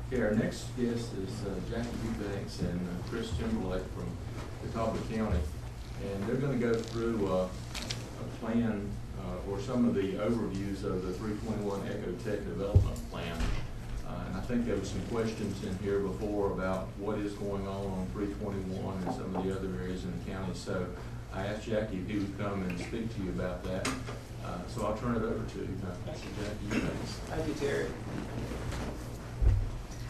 Okay, our next guest is Jacky Eubanks and Chris Timberlake from Catawba County. And they're going to go through a plan or some of the overviews of the 321 Ecotech Development Plan. And I think there were some questions in here before about what is going on 321 and some of the other areas in the county. So I asked Jacky if he would come and speak to you about that. So I'll turn it over to you. Jacky Eubanks. Thank you, Terry.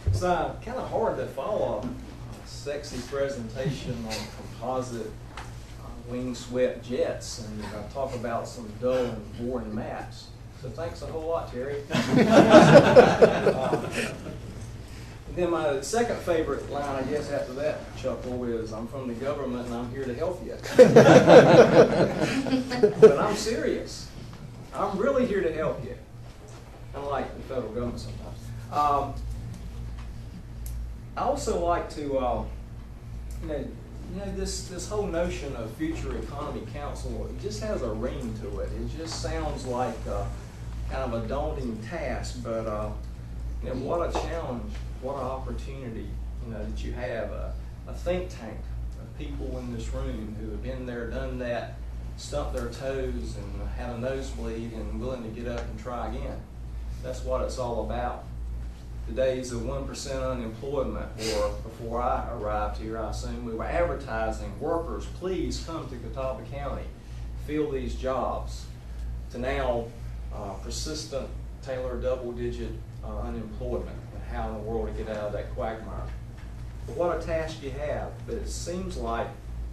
It's kind of hard to follow a sexy presentation on composite wing-swept jets and talk about some dull and boring maps. So thanks a whole lot, Terry. And then my second favorite line, I guess, after that chuckle is, I'm from the government and I'm here to help you. But I'm serious. I'm really here to help you. Unlike the federal government sometimes. I also like to, this whole notion of Future Economy Council, it just has a ring to it. It just sounds like kind of a daunting task, but what a challenge, what an opportunity, that you have a think tank of people in this room who have been there, done that, stumped their toes and had a nosebleed and willing to get up and try again. That's what it's all about. The days of 1% unemployment, or before I arrived here, I assume we were advertising, workers, please come to Catawba County, fill these jobs, to now persistent, tailored double-digit unemployment, and how in the world to get out of that quagmire. But what a task you have, but it seems like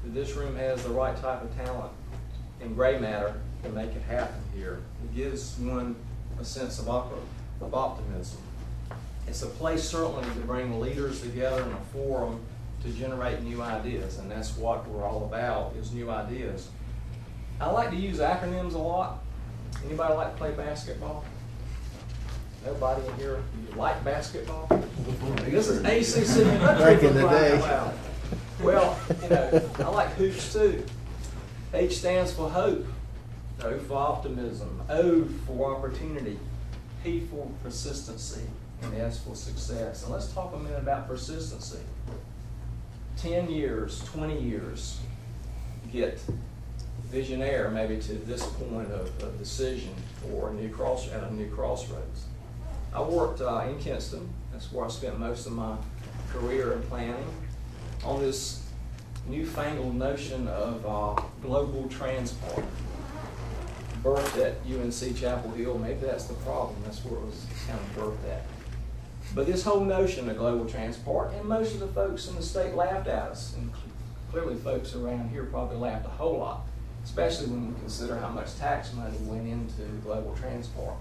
that this room has the right type of talent and gray matter to make it happen here. It gives one a sense of optimism. It's a place certainly to bring leaders together in a forum to generate new ideas, and that's what we're all about, is new ideas. I like to use acronyms a lot. Anybody like to play basketball? Nobody in here like basketball? This is ACC. Back in the day. Well, I like hoops too. H stands for hope. O for optimism. O for opportunity. P for persistency. And S for success. And let's talk a minute about persistency. 10 years, 20 years, get visionaire maybe to this point of decision or at a new crossroads. I worked in Kinston. That's where I spent most of my career in planning, on this newfangled notion of global transport. Birthed at UNC Chapel Hill. Maybe that's the problem. That's where it was kind of birthed at. But this whole notion of global transport, and most of the folks in the state laughed at us, and clearly folks around here probably laughed a whole lot, especially when you consider how much tax money went into global transport.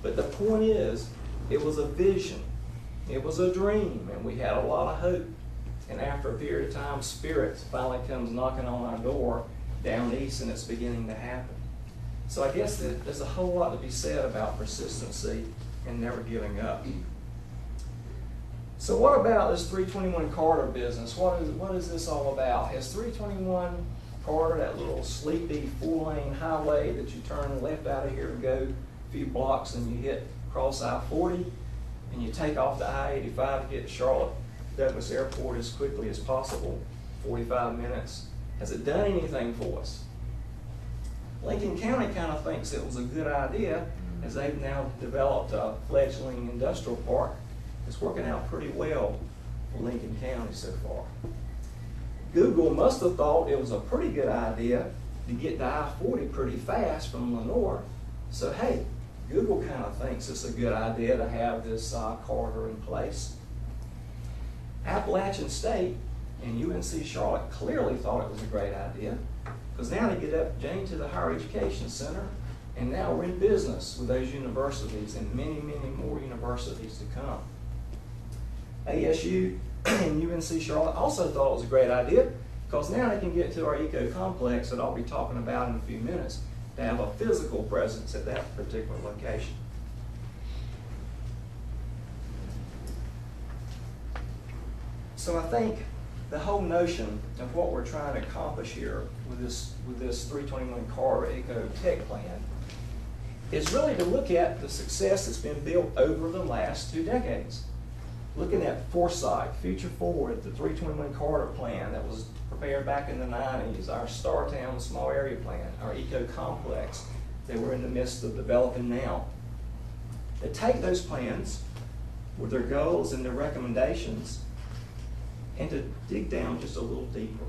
But the point is, it was a vision, it was a dream, and we had a lot of hope. And after a period of time, Spirit finally comes knocking on our door down east, and it's beginning to happen. So I guess that there's a whole lot to be said about persistency and never giving up. So what about this 321 corridor business? What is this all about? Has 321 corridor, that little sleepy 4-lane highway that you turn left out of here and go a few blocks and you hit cross I-40 and you take off the I-85 to get to Charlotte Douglas Airport as quickly as possible, 45 minutes. Has it done anything for us? Lincoln County kind of thinks it was a good idea, as they've now developed a fledgling industrial park. It's working out pretty well for Lincoln County so far. Google must have thought it was a pretty good idea to get to I-40 pretty fast from Lenore. So hey, Google kind of thinks it's a good idea to have this corridor in place. Appalachian State and UNC Charlotte clearly thought it was a great idea, because now they get up Jane to the Higher Education Center, and now we're in business with those universities and many, many more universities to come. ASU and UNC Charlotte also thought it was a great idea, because now they can get to our eco-complex that I'll be talking about in a few minutes, to have a physical presence at that particular location. So I think the whole notion of what we're trying to accomplish here with this 321 corridor eco-tech plan is really to look at the success that's been built over the last 2 decades. looking at foresight, future forward, the 321 corridor plan that was prepared back in the 90s, our Startown small area plan, our eco-complex that we're in the midst of developing now. They take those plans with their goals and their recommendations and to dig down just a little deeper.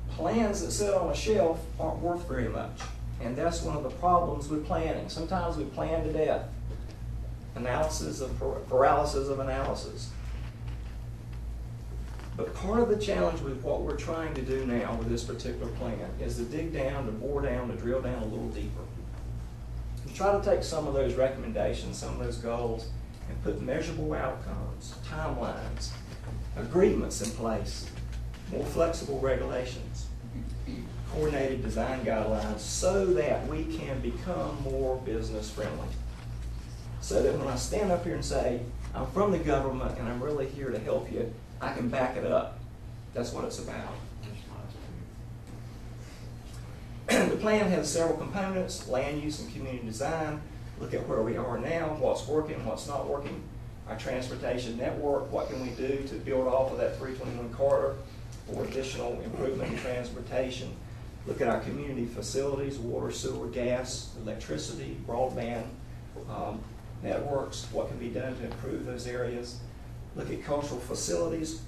Plans that sit on a shelf aren't worth very much, and that's one of the problems with planning. Sometimes we plan to death. Paralysis of analysis. But part of the challenge with what we're trying to do now with this particular plan is to dig down, to bore down, to drill down a little deeper. To try to take some of those recommendations, some of those goals, and put measurable outcomes, timelines, agreements in place, more flexible regulations, coordinated design guidelines, so that we can become more business friendly. So that when I stand up here and say, I'm from the government and I'm really here to help you, I can back it up. That's what it's about. The plan has several components: land use and community design, look at where we are now, what's working, what's not working, our transportation network, what can we do to build off of that 321 corridor for additional improvement in transportation, look at our community facilities, water, sewer, gas, electricity, broadband, networks, what can be done to improve those areas, look at cultural facilities,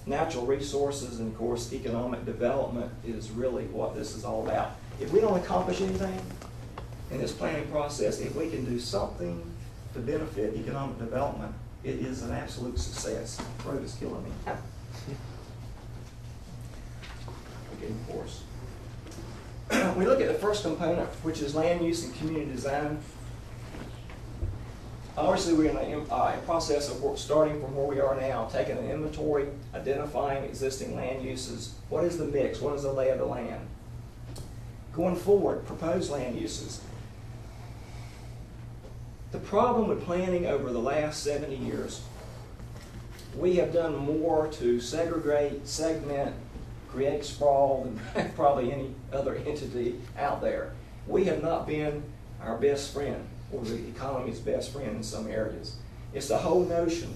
natural resources, and of course economic development is really what this is all about. If we don't accomplish anything in this planning process, if we can do something to benefit economic development, it is an absolute success. My throat is killing me. Okay, of course. We look at the first component, which is land use and community design. Obviously, we're in a process of starting from where we are now, taking an inventory, identifying existing land uses. What is the mix? What is the lay of the land? Going forward, proposed land uses. The problem with planning over the last 70 years, we have done more to segregate, segment, create sprawl than probably any other entity out there. We have not been our best friend, or the economy's best friend in some areas. It's the whole notion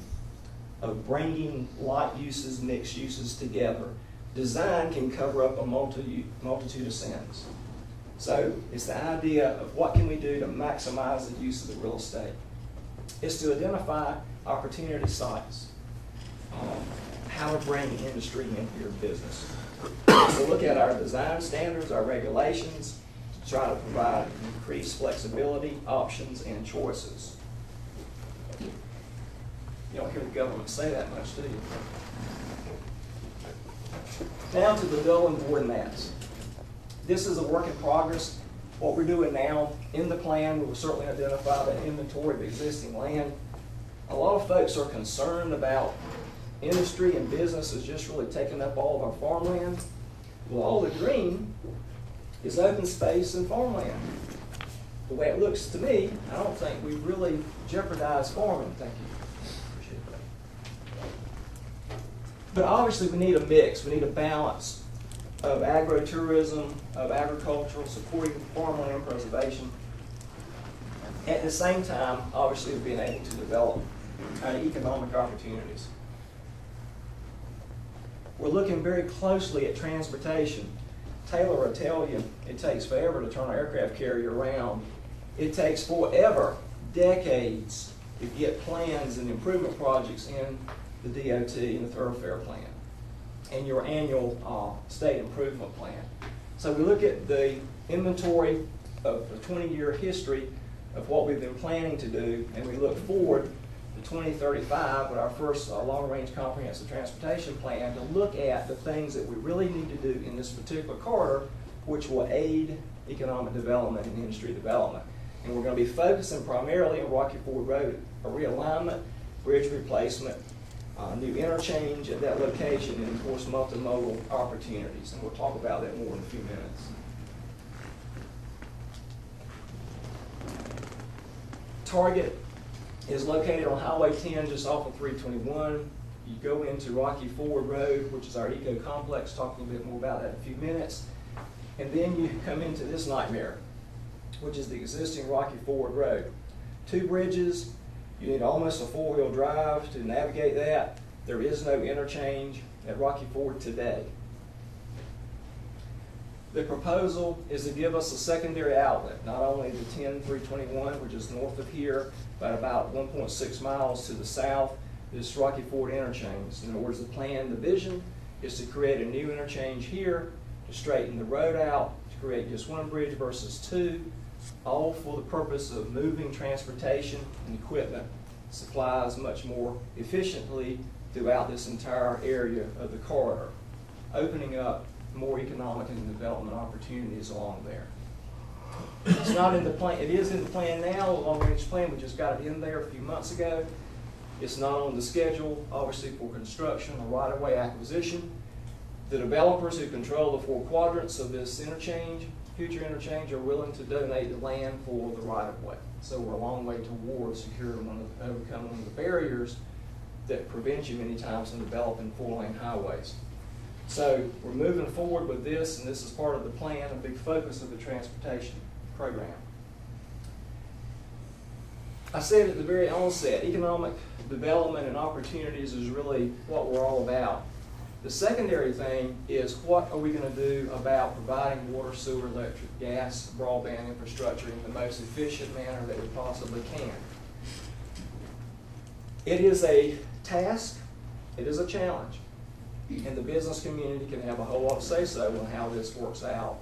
of bringing like uses, mixed uses together. Design can cover up a multitude of sins. So it's the idea of what can we do to maximize the use of the real estate. It's to identify opportunity sites, how to bring industry into your business. So look at our design standards, our regulations, to try to provide increased flexibility, options, and choices. You don't hear the government say that much, do you? Now to the dull and boring maps. This is a work in progress. What we're doing now in the plan, we will certainly identify that inventory of existing land. A lot of folks are concerned about industry and businesses just really taking up all of our farmland. Well, all the green is open space and farmland. The way it looks to me, I don't think we've really jeopardized farming. Thank you. Appreciate that. But obviously we need a mix. We need a balance of agritourism, of agricultural, supporting farmland preservation. At the same time, obviously, being able to develop economic opportunities. We're looking very closely at transportation. Taylor will tell you it takes forever to turn an aircraft carrier around. It takes forever, decades, to get plans and improvement projects in the DOT and the thoroughfare plan and your annual state improvement plan. So we look at the inventory of the 20-year history of what we've been planning to do, and we look forward to 2035 with our first long-range comprehensive transportation plan to look at the things that we really need to do in this particular corridor, which will aid economic development and industry development. And we're going to be focusing primarily on Rocky Ford Road, a realignment, bridge replacement, new interchange at that location, and of course multimodal opportunities. And we'll talk about that more in a few minutes. Target is located on Highway 10 just off of 321. You go into Rocky Ford Road, which is our eco-complex, talk a little bit more about that in a few minutes. And then you come into this nightmare, which is the existing Rocky Ford Road. 2 bridges, You need almost a four-wheel drive to navigate that. There is no interchange at Rocky Ford today. The proposal is to give us a secondary outlet, not only the 10321, which is north of here, but about 1.6 miles to the south, this Rocky Ford interchange. In other words, the plan, the vision is to create a new interchange here, to straighten the road out, to create just one bridge versus two, all for the purpose of moving transportation and equipment, supplies much more efficiently throughout this entire area of the corridor, opening up more economic and development opportunities along there. It's not in the plan, it is in the plan now, the long-range plan, we just got it in there a few months ago. It's not on the schedule, obviously, for construction or right-of-way acquisition. The developers who control the four quadrants of this interchange, future interchange, are willing to donate the land for the right-of-way. So we're a long way towards overcoming one of the barriers that prevent you many times from developing four-lane highways. So we're moving forward with this, and this is part of the plan, a big focus of the transportation program. I said at the very onset, economic development and opportunities is really what we're all about. The secondary thing is, what are we going to do about providing water, sewer, electric, gas, broadband infrastructure in the most efficient manner that we possibly can? It is a task, it is a challenge, and the business community can have a whole lot of say-so on how this works out.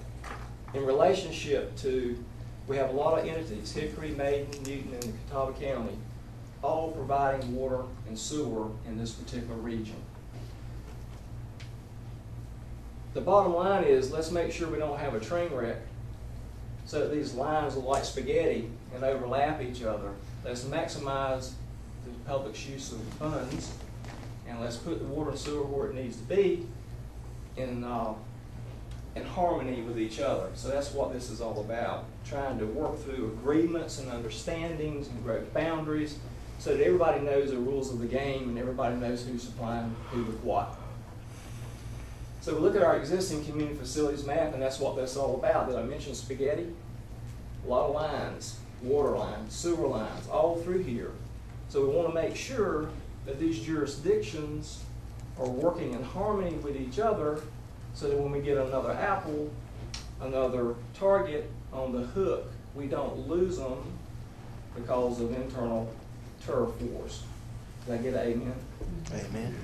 In relationship to, we have a lot of entities, Hickory, Maiden, Newton, and Catawba County, all providing water and sewer in this particular region. The bottom line is, let's make sure we don't have a train wreck so that these lines are like spaghetti and overlap each other. Let's maximize the public's use of the funds, and let's put the water and sewer where it needs to be in harmony with each other. So that's what this is all about, trying to work through agreements and understandings and growth boundaries so that everybody knows the rules of the game and everybody knows who's supplying who with what. So we look at our existing community facilities map, and that's what that's all about. Did I mention spaghetti? A lot of lines, water lines, sewer lines, all through here. So we want to make sure that these jurisdictions are working in harmony with each other so that when we get another apple, another target on the hook, we don't lose them because of internal turf wars. Did I get an amen? Amen.